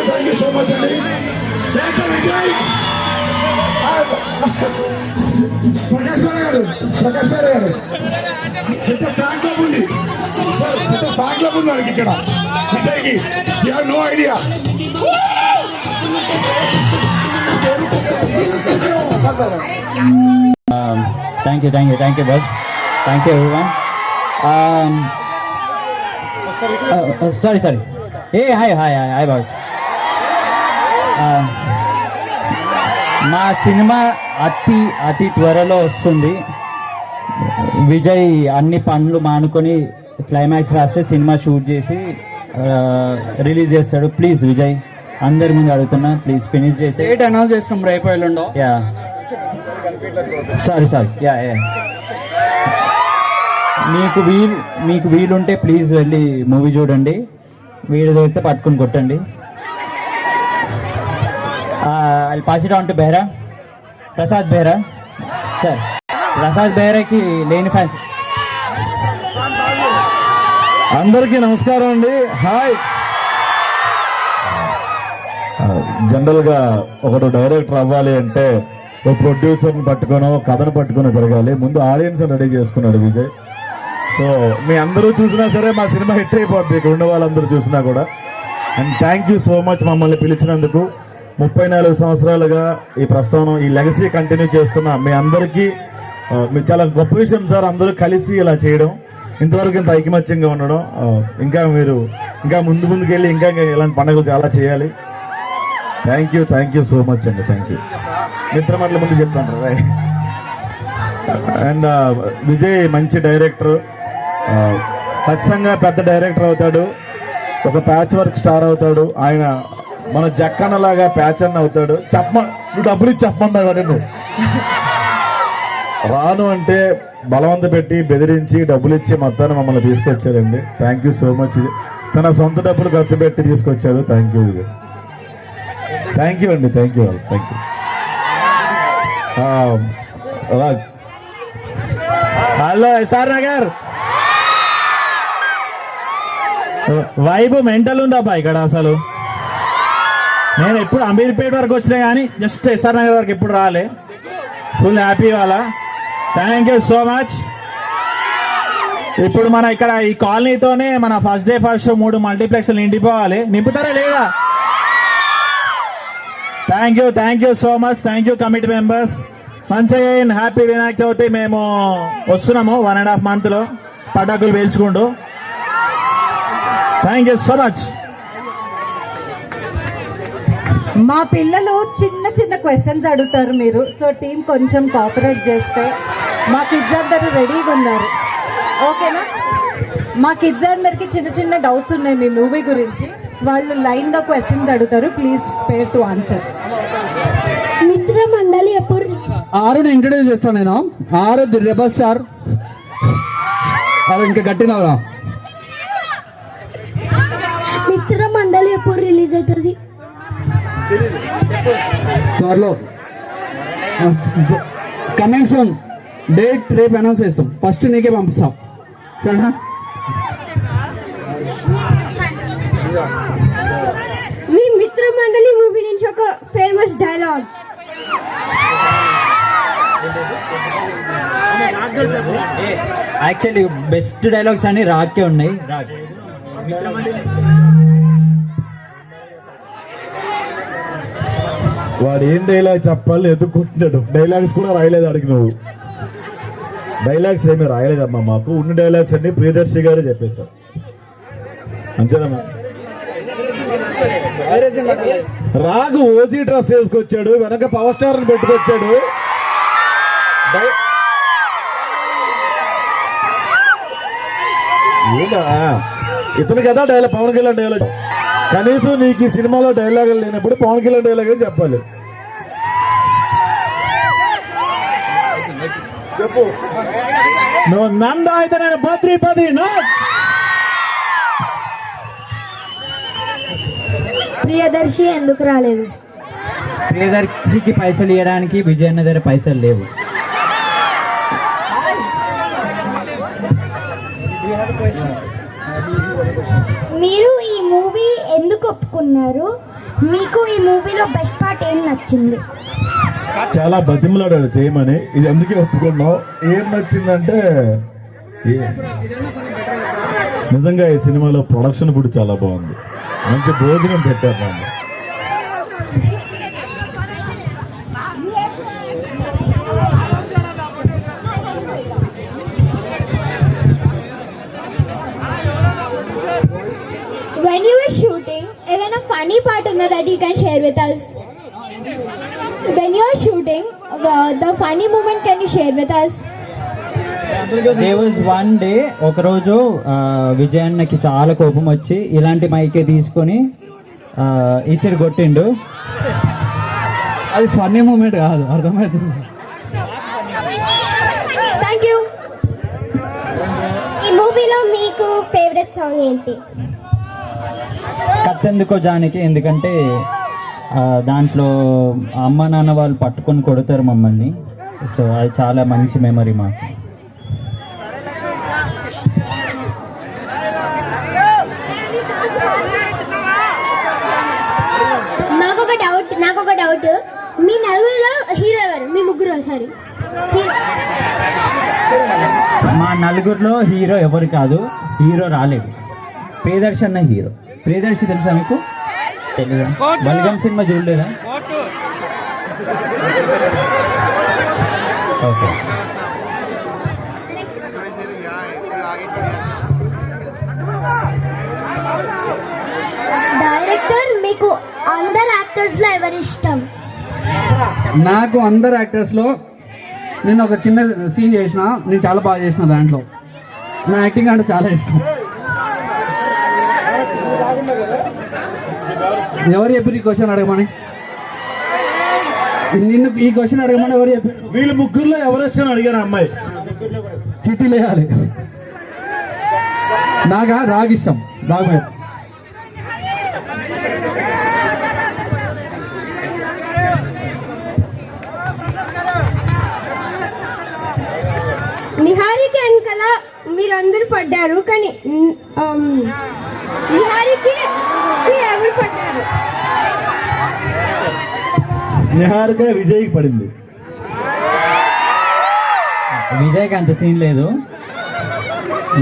Thank you so much, Ali. Prakash Bhai garu ఇంత fan club ఉంది sir, ఇంత fan club ఉంది మనకి ఇక్కడ విజయ్కి. You have no idea. Thank you boss. Thank you everyone. Sorry. Hey, hi boss. మా cinema అతి త్వరలో వస్తుంది. విజయ్ అన్ని పనులు మానుకొని క్లైమాక్స్ రాస్తే సినిమా షూట్ చేసి రిలీజ్ చేస్తాడు. ప్లీజ్ విజయ్, అందరి ముందు అడుగుతున్నా, ప్లీజ్ ఫినిష్ చేసి డేట్ అనౌన్స్ చేస్తున్నాం రేపు ఎల్లుండో. యా సారీ యా మీకు వీలుంటే ప్లీజ్ వెళ్ళి మూవీ చూడండి. వీడియో దొరికితే పట్టుకుని కొట్టండి. I'll pass it on to Behra. Prasad Behra. Sir, Prasad Behraకి లేని ఫ్యాన్స్. అందరికీ నమస్కారం అండి. హాయ్. జనరల్గా ఒకడు డైరెక్టర్ అవ్వాలి అంటే ఒక ప్రొడ్యూసర్ని పట్టుకొని కథను పట్టుకొని తిరగాలి. ముందు ఆడియన్స్ రెడీ చేసుకున్నాడు విజయ్. సో మీ అందరూ చూసినా సరే మా సినిమా హిట్ అయిపోద్ది, ఇక్కడ ఉన్న వాళ్ళందరూ చూసినా కూడా. And thank you so much మమ్మల్ని పిలిచినందుకు. 34 సంవత్సరాలుగా ఈ ప్రస్థానం, ఈ లెగసీ కంటిన్యూ చేస్తున్న మీ అందరికీ మీరు చాలా గొప్ప విషయం సార్. అందరూ కలిసి ఇలా చేయడం, ఇంతవరకు ఇంత ఐకమత్యంగా ఉండడం. ఇంకా ముందుకెళ్ళి ఇంకా ఇలాంటి పండుగలు చాలా చేయాలి. థ్యాంక్ యూ సో మచ్ అండి. Thank you. మిత్రమండలి ముందు చెప్తాను. అండ్ విజయ్ మంచి డైరెక్టర్, ఖచ్చితంగా పెద్ద డైరెక్టర్ అవుతాడు. ఒక ప్యాచ్ వర్క్ స్టార్ అవుతాడు. ఆయన మన జక్కన్నలాగా ప్యాచ్ అన్న అవుతాడు. నువ్వు డబ్బులు ఇచ్చి చెప్పమన్నాడు. నువ్వు రాను అంటే బలవంత పెట్టి బెదిరించి డబ్బులు ఇచ్చి మొత్తాన్ని మమ్మల్ని తీసుకొచ్చారండి. Thank you so much. తన సొంత డబ్బులు ఖర్చు పెట్టి తీసుకొచ్చాడు. Thank you Vijay. Thank you అండి. Thank you. Hello SR Nagar, vibe mental ఉందబ్బా ఇక్కడ. అసలు నేను ఎప్పుడు అమీర్పేట వరకు వచ్చినా కానీ జస్ట్ ఎస్ఆర్ నగర్ వరకు ఎప్పుడు రాలే. ఫుల్ హ్యాపీ వాళ్ళ. Thank you so much. ఇప్పుడు మన ఇక్కడ ఈ కాలనీతోనే మన ఫస్ట్ డే ఫస్ట్ షో 3 మల్టీప్లెక్స్లు నిండిపోవాలి. నింపుతారా లేదా? Thank you so much. Thank you committee members. Once again happy Vinayaka Chavithi. మేము వస్తున్నాము 1.5 monthలో పటాకులు పేల్చుకుంటూ. Thank you so much. మా పిల్లలు చిన్న క్వశ్చన్స్ అడుగుతారు మీరు. సో టీం కొంచెం కోఆపరేట్ చేస్తే. మా కిడ్స్ అందరు రెడీగా ఉన్నారు, ఓకేనా? మా కిడ్స్ అందరికి చిన్న డౌట్స్ ఉన్నాయి మీ మూవీ గురించి. వాళ్ళు లైన్గా క్వశ్చన్స్ అడుగుతారు. Please spare to answer. మిత్ర మండలి ఎప్పుడు? 6 ఇంట్రడ్యూస్ చేస్తాను నేను. 6 ది రెబల్ స్టార్. అది ఇంకా గట్టినవరా. ఎప్పుడు రిలీజ్ అవుతుంది? త్వరలో కమింగ్ సూన్. డేట్ రేపు అనౌన్స్ చేస్తాం. ఫస్ట్ నీకే పంపిస్తాం సరేనా? మీ మిత్రమండలి మూవీ నుంచి ఒక famous dialogue. Actually best dialogues అన్ని రాకే ఉన్నాయి. వాడు ఏం డైలాగ్ చెప్పాలి ఎదుర్కొంటున్నాడు. డైలాగ్స్ కూడా రాయలేదు అడిగి నువ్వు. డైలాగ్స్ ఏమీ రాయలేదమ్మా మాకు. ఉన్న డైలాగ్స్ అన్ని ప్రియదర్శి గారే చెప్పేశారు. అంతేనమ్మా. రాగు ఓజీ డ్రెస్ వేసుకొచ్చాడు, వెనక పవర్ స్టార్ పెట్టుకొచ్చాడు. ఇతను కదా డైలాగ్, పవన్ కళ్యాణ్ డైలాగ్. కనీసం నీకు ఈ సినిమాలో డైలాగులు లేనప్పుడు పవన్ కళ్యాణ్ డైలాగ్ అని చెప్పాలి. చెప్పు. నువ్వు నంద అయితే నేను బద్రీపది. ప్రియదర్శి ఎందుకు రాలేదు? ప్రియదర్శికి పైసలు ఇవ్వడానికి విజయన్న దగ్గర పైసలు లేవు. మీరు ఈ మూవీ ఎందుకు ఒప్పుకున్నారు? మీకు ఈ మూవీలో బెస్ట్ పార్ట్ ఏం నచ్చింది? చాలా బతిమలాడాడు చేయమని. ఇది అందుకే ఒప్పుకున్నావు. ఏం నచ్చిందంటే నిజంగా ఈ సినిమాలో ప్రొడక్షన్ కూడా చాలా బాగుంది. మంచి భోజనం పెట్టారు దాన్ని. When you were shooting, ఏదైనా ఫనీ పార్ట్ ఉందా that you can share with us? When you are shooting, the funny moment can you share with us? There was one day, ఒకరోజు విజయన్నకి చాలా కోపం వచ్చి ఇలాంటి మైకే తీసుకొని ఈసిరి కొట్టిండు. అది ఫన్నీ మూమెంట్ కాదు, అర్థమవుతుంది. Thank you. ఈ మూవీలో మీకు ఫేవరెట్ సాంగ్ ఏంటి? కత్తెందుకో జానికి. ఎందుకంటే దాంట్లో అమ్మ నాన్న వాళ్ళు పట్టుకొని కొడతారు మమ్మల్ని. సో అది చాలా మంచి మెమరీ మాకు. నాకు ఒక డౌట్. మీ నలుగురిలో హీరో ఎవరు? మీ ముగ్గురు సారీ. మా నలుగురిలో హీరో ఎవరు కాదు. హీరో రాలేదు. ప్రియదర్శి అన్న హీరో. ప్రియదర్శి తెలుసా మీకు? తెలుసా? బల్గం సినిమా చూడలేదా? ఓకే. డైరెక్టర్ మీకు అందరు యాక్టర్స్ లో ఎవరి ఇష్టం? నాకు అందరు యాక్టర్స్లో నేను ఒక చిన్న సీన్ చేసిన, నేను చాలా బాగా చేసిన. దాంట్లో నా యాక్టింగ్ అంటే చాలా ఇష్టం. ఎవరు చెప్పారు ఈ క్వశ్చన్ అడగమని? నిన్ను ఈ క్వశ్చన్ అడగమని ఎవరు చెప్పారు? వీళ్ళు ముగ్గురులో ఎవరెస్ట్ అని అడిగారు అమ్మాయి. చిట్టి లేయాలి. నాగా రాగిష్టం. రాగు మీద నిహారిక వెనకాల మీరందరూ పడ్డారు, కానీ నిహారికి ఎవరు పడ్డారు? నిహారిక విజయ్కి పడింది. విజయ్కి అంత సీన్ లేదు,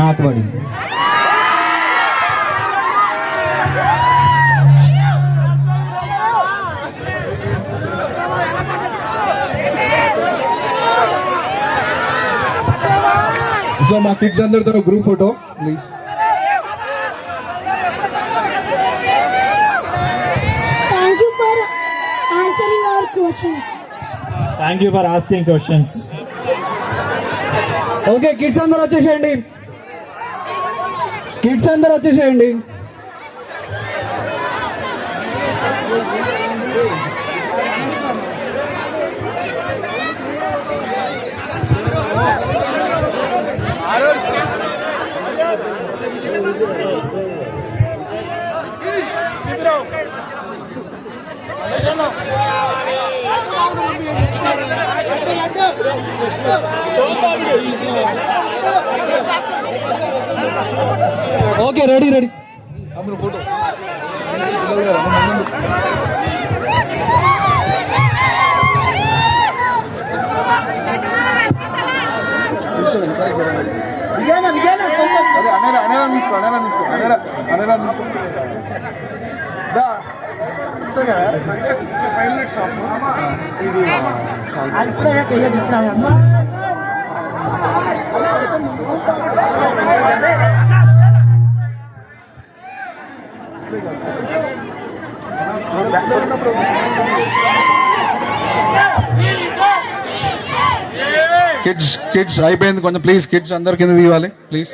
నాకు పడింది. సో మా కిడ్స్ అందరితో group photo please. Thank you for answering our questions. Thank you for asking questions. Okay, kids అందరూ వచ్చేసేయండి. కిడ్స్ అందరూ వచ్చేసేయండి. ఓకే రెడీ రెడీ కిడ్స్ అయిపోయింది కొంచెం ప్లీజ్ కిడ్స్ అందరి కింద తీయాలి ప్లీజ్